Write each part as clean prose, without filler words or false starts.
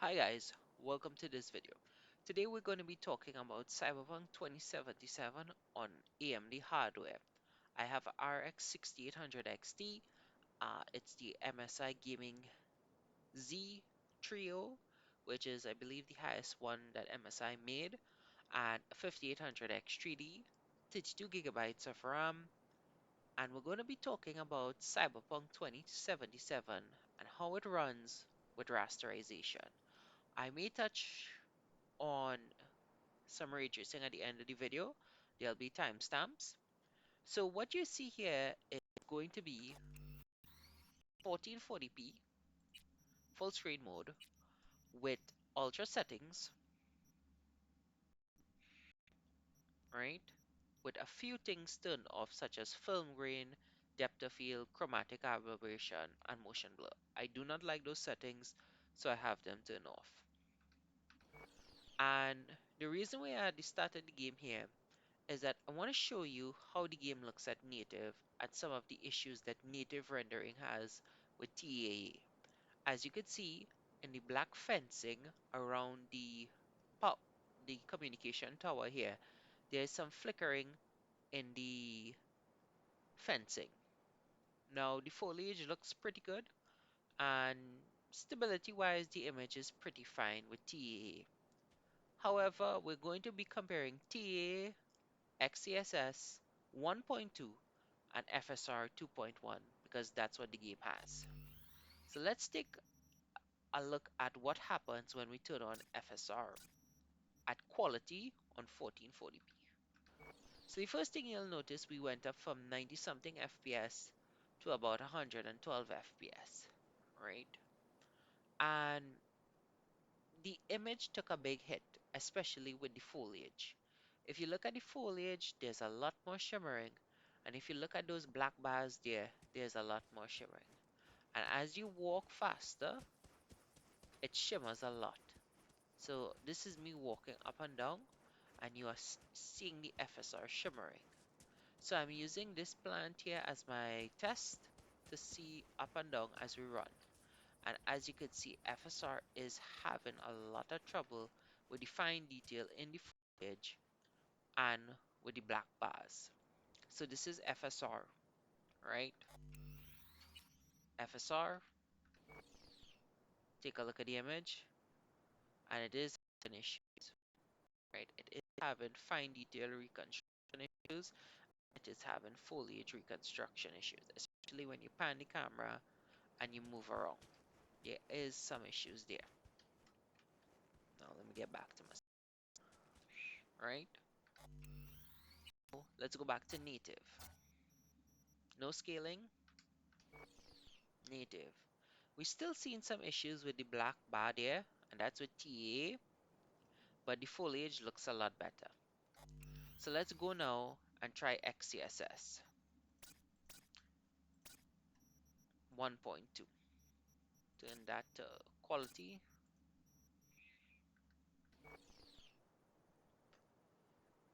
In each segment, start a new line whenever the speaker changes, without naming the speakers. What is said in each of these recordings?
Hi guys, welcome to this video. Today we're going to be talking about Cyberpunk 2077 on AMD hardware. I have a RX 6800 XT, it's the MSI Gaming Z Trio, which is I believe the highest one that MSI made, and a 5800X 3D, 32 gigabytes of RAM, and we're going to be talking about Cyberpunk 2077 and how it runs with rasterization. I may touch on summary tracing at the end of the video. There'll be timestamps. So what you see here is going to be 1440p full screen mode with ultra settings, right? With a few things turned off such as film grain, depth of field, chromatic aberration, and motion blur. I do not like those settings, so I have them turned off. And the reason why I started the game here is that I want to show you how the game looks at native and some of the issues that native rendering has with TAA. As you can see in the black fencing around the communication tower here, there is some flickering in the fencing. Now the foliage looks pretty good and stability wise the image is pretty fine with TAA. However, we're going to be comparing TAA XESS 1.2 and FSR 2.1 because that's what the game has. So let's take a look at what happens when we turn on FSR at quality on 1440p. So the first thing you'll notice, we went up from 90 something FPS to about 112 FPS, right? And the image took a big hit, especially with the foliage. If you look at the foliage, there's a lot more shimmering. And if you look at those black bars there, there's a lot more shimmering. And as you walk faster, it shimmers a lot. So this is me walking up and down, and you are seeing the FSR shimmering. So I'm using this plant here as my test to see up and down as we run. And as you can see, FSR is having a lot of trouble with the fine detail in the foliage and with the black bars. So this is FSR, right? FSR, take a look at the image, and it is an issue, right? It is having fine detail reconstruction issues. It is having foliage reconstruction issues, especially when you pan the camera and you move around. There is some issues there. Now let me get back to my, right? Let's go back to native. No scaling, native. We still seeing some issues with the black bar there, and that's with TA, but the foliage looks a lot better. So let's go now and try XCSS 1.2. Turn that to quality,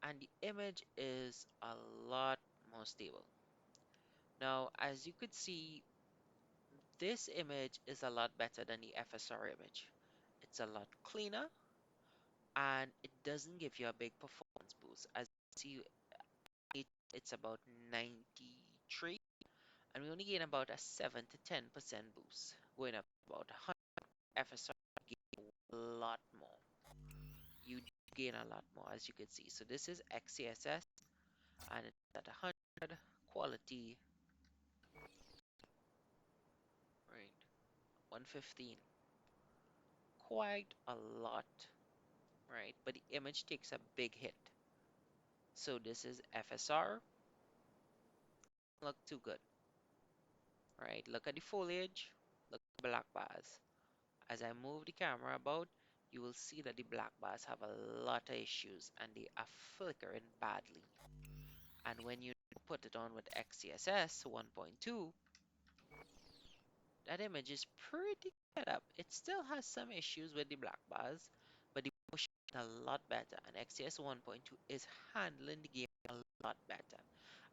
and the image is a lot more stable. Now, as you could see, this image is a lot better than the FSR image. It's a lot cleaner and it doesn't give you a big performance boost. As you see, it's about 93 and we only gain about a 7 to 10% boost, going up about 100. FSR gain a lot more. You gain a lot more as you can see. So this is XCSS and it's at 100 quality, right? 115. Quite a lot, right? But the image takes a big hit. So this is FSR. Look too good, right? Look at the foliage. Look at the black bars. As I move the camera about, you will see that the black bars have a lot of issues and they are flickering badly. And when you put it on with XCSS 1.2, that image is pretty set up. It still has some issues with the black bars, but the motion is a lot better. And XCS 1.2 is handling the game a lot better.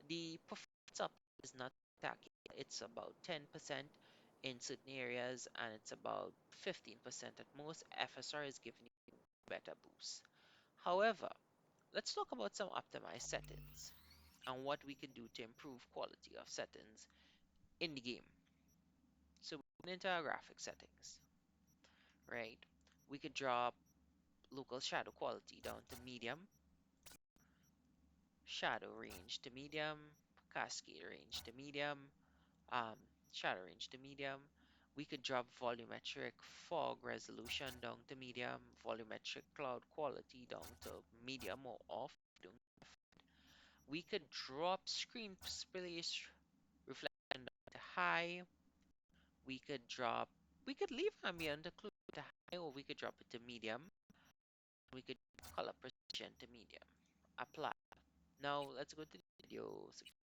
The performance up is not spectacular. It's about 10% in certain areas, and it's about 15% at most. FSR is giving you better boost. However, let's talk about some optimized settings and what we can do to improve quality of settings in the game. So we went into our graphic settings, right? We could drop local shadow quality down to medium, shadow range to medium, cascade range to medium, um, shadow range to medium. We could drop volumetric fog resolution down to medium, volumetric cloud quality down to medium or off. We could drop screen space reflection down to high. We could drop, we could leave ambient occlusion to high, or we could drop it to medium. We could color precision to medium. Apply. Now let's go to the video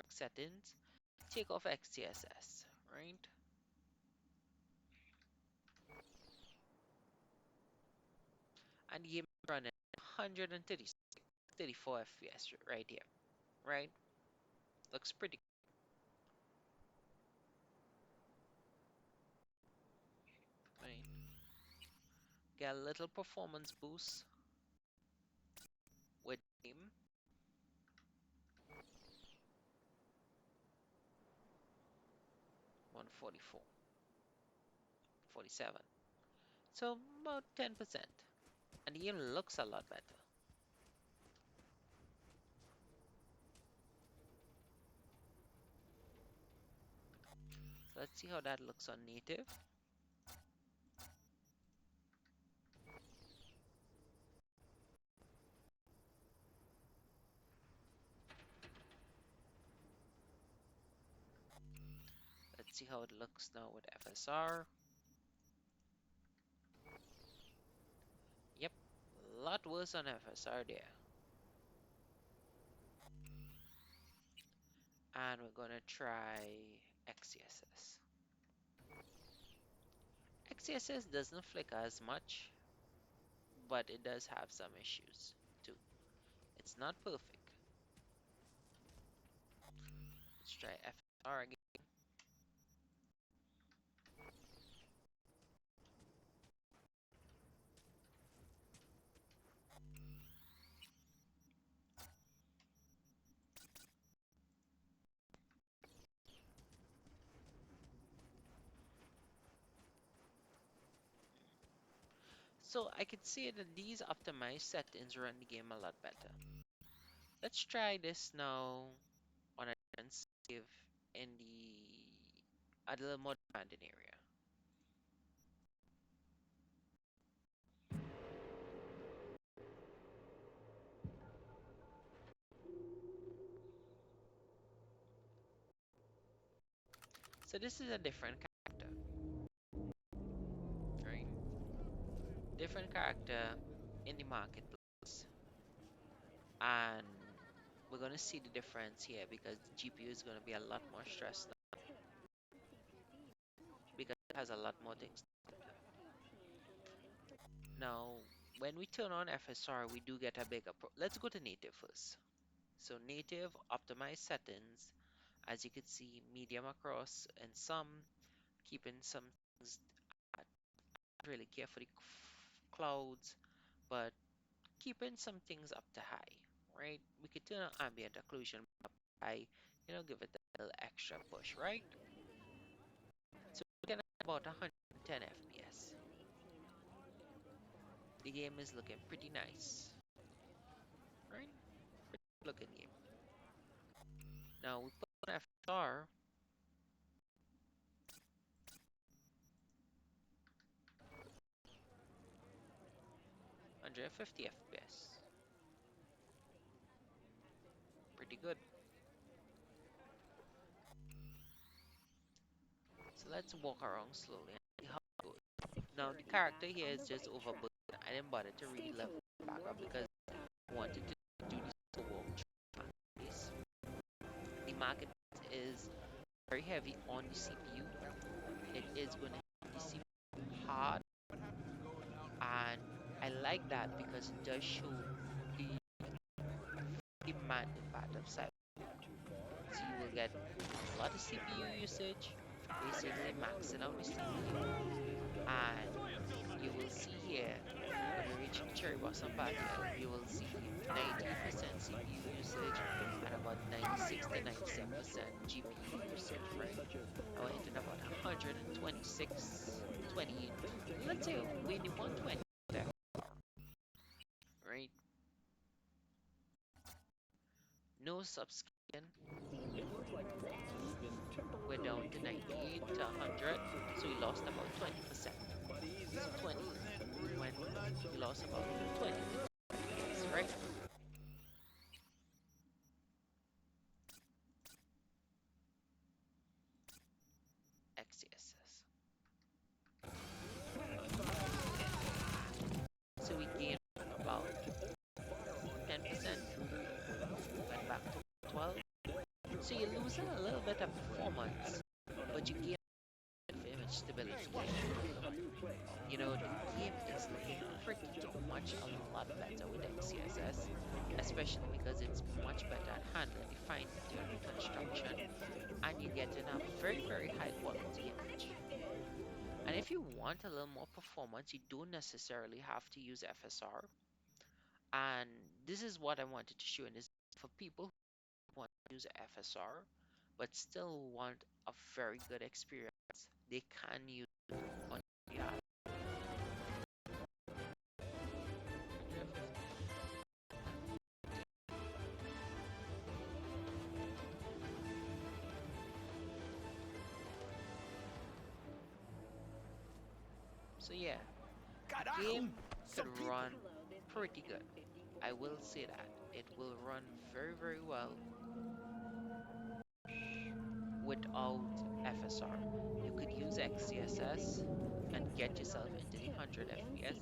settings. Take off XESS, right? And the game is running 134 FPS right here, right? Looks pretty good, right? Get a little performance boost with game 144, 47. So about 10%. And the game looks a lot better. So let's see how that looks on native. Let's see how it looks now with FSR. Yep, a lot worse on FSR there. And we're gonna try XCSS. XCSS doesn't flicker as much, but it does have some issues too. It's not perfect. Let's try FSR again. So I could see that these optimized settings run the game a lot better. Let's try this now on a different save in a little more demanding area. So this is a different character, right? Different character in the marketplace. And we're gonna see the difference here because the GPU is gonna be a lot more stressed now because it has a lot more things. Now, when we turn on FSR, we do get a bigger let's go to native first. So native optimized settings, as you can see, medium across and some, keeping some things at really care for the clouds, but keeping some things up to high, right? We could turn on ambient occlusion up high, give it a little extra push, right? So we're getting about 110 FPS. The game is looking pretty nice, right? Pretty good looking game. Now we put on FSR, 150 FPS. Pretty good. So let's walk around slowly and see how it goes. Now the character here is just overburdened. I didn't bother to really level it back up because I wanted to do this to walk through this. The market is very heavy on the CPU. It is going to hit the CPU hard, and I like that because it does show the demanding part of Cyberpunk. So you will get a lot of CPU usage, basically maxing out the CPU. And you will see here, when we reach the cherry blossom pattern, you will see 98% CPU usage and about 96 to 97% GPU usage, right? I went in about 126, 28, let's say maybe 120 there, right? No subscription. We're down to 98 to 100, so we lost about 20%. So 20, we lost about 20 to FPS, right? XESS. So we gained about 10%, went back to 12. So you're losing a little bit of performance, but you gain a bit of image stability. You know, the game is looking pretty much a lot better with XCSS, especially because it's much better at handling the fine-tuned reconstruction, and you're getting a very, very high quality image. And if you want a little more performance, you don't necessarily have to use FSR. And this is what I wanted to show in this for people who want to use FSR but still want a very good experience. They can use it on VR. So yeah, the game could run pretty good. I will say that. It will run very, very well without FSR. You could use XCSS and get yourself into the 100 FPS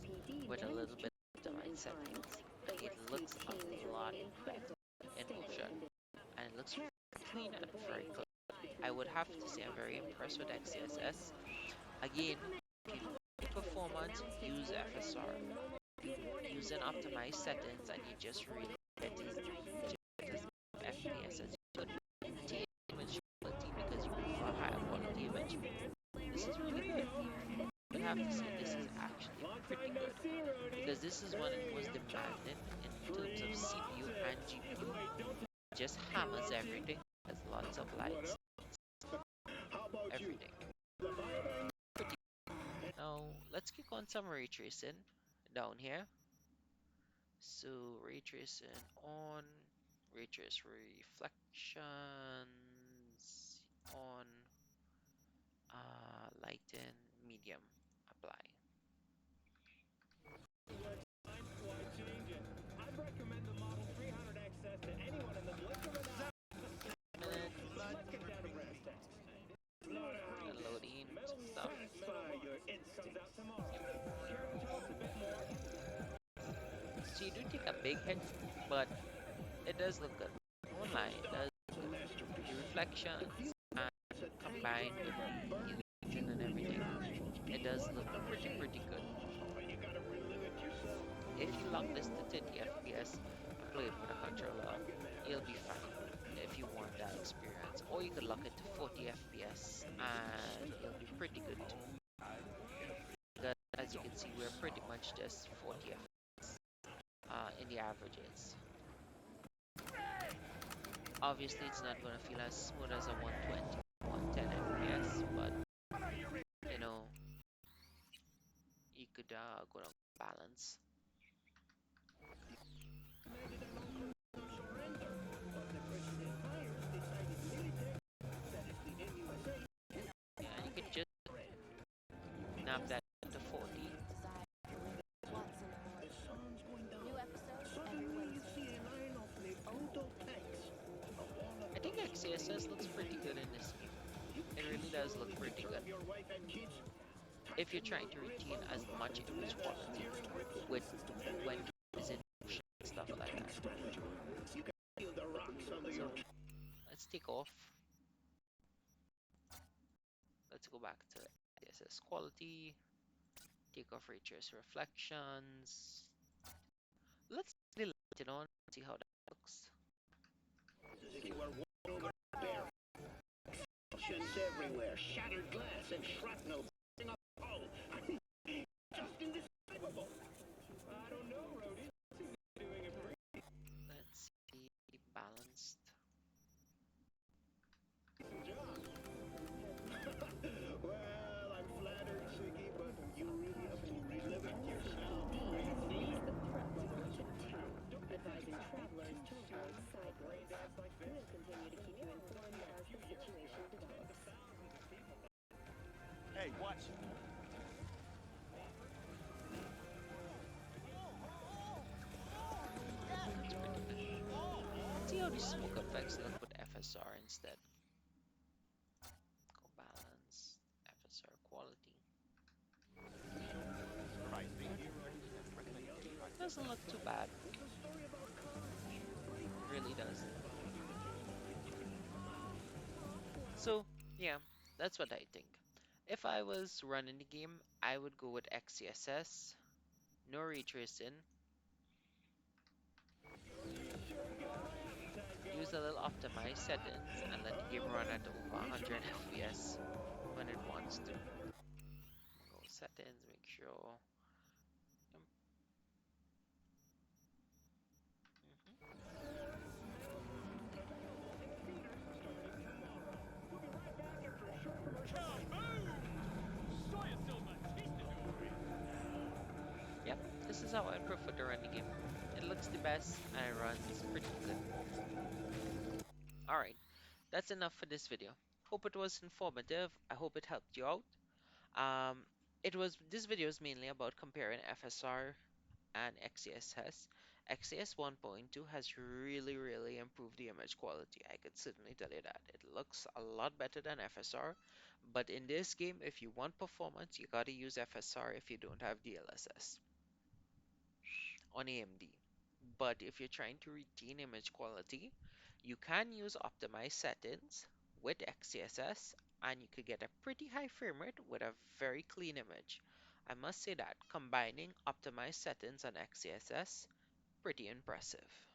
with a little bit of optimized settings, and it looks a lot better in motion, and it looks clean and very clean. I would have to say I'm very impressed with XCSS. Again, if you need performance, use FSR. Use an optimized settings, and you just really get as FPS as you could. Maintain image quality because you prefer higher quality image. This is really good. I would have to say this is actually pretty good because this is one of the most demanding in terms of CPU and GPU. Just hammers everything. Has lots of lights, everything. Pretty. Now let's click on some ray tracing down here. So ray tracing on, ray trace reflections on, lighten medium apply. Minute, loading some stuff. So you do take a big hit, but it does look good. Online, it does look good. The reflections and combined with the illusion and everything, it does look pretty good. If you lock this to 30 FPS and play it with a controller, you'll be fine if you want that experience. Or you could lock it to 40 FPS and it'll be pretty good too. Because as you can see, we're pretty much just 40 FPS in the averages. Obviously, it's not going to feel as smooth as a 120, 110 FPS, but you know, you could go down balance. Yeah, and you could just snap that to 40. I think XCSS looks pretty good in this game. It really does look pretty good. If you're trying to retain as much image quality with when is in motion and stuff like that. So let's take off. Let's go back to FSR Quality. Take off ray trace reflections. Let's light it on, see how that looks.
everywhere. Shattered glass and shrapnel bursting off the hull. Just indescribable. I don't know, Rhodey. Doing it for
Let's see, balanced.
Well, I'm flattered, Ziggy, but you really have to relive it yourself.
AMD is the threat level to 2, advising travelers to avoid sideways. We'll continue to keep you informed as the situation develops.
Hey, watch.
That's pretty good. Let's see how the smoke effects look with FSR instead. Go balance, FSR quality. Doesn't look too bad. Really doesn't. So, yeah, that's what I think. If I was running the game, I would go with XESS, no ray tracing, use a little optimized settings, and let the game run at over 100 FPS when it wants to. Go settings, make sure. Yep. Mhm. Yep, this is how I prefer to run the game. It looks the best and it runs pretty good. Alright, that's enough for this video. Hope it was informative. I hope it helped you out. Um, this video is mainly about comparing FSR and XESS. XES 1.2 has really improved the image quality. I could certainly tell you that. It looks a lot better than FSR, but in this game, if you want performance, you gotta use FSR if you don't have DLSS on AMD. But if you're trying to retain image quality, you can use optimized settings with XCSS and you could get a pretty high frame rate with a very clean image. I must say that combining optimized settings and XCSS, pretty impressive.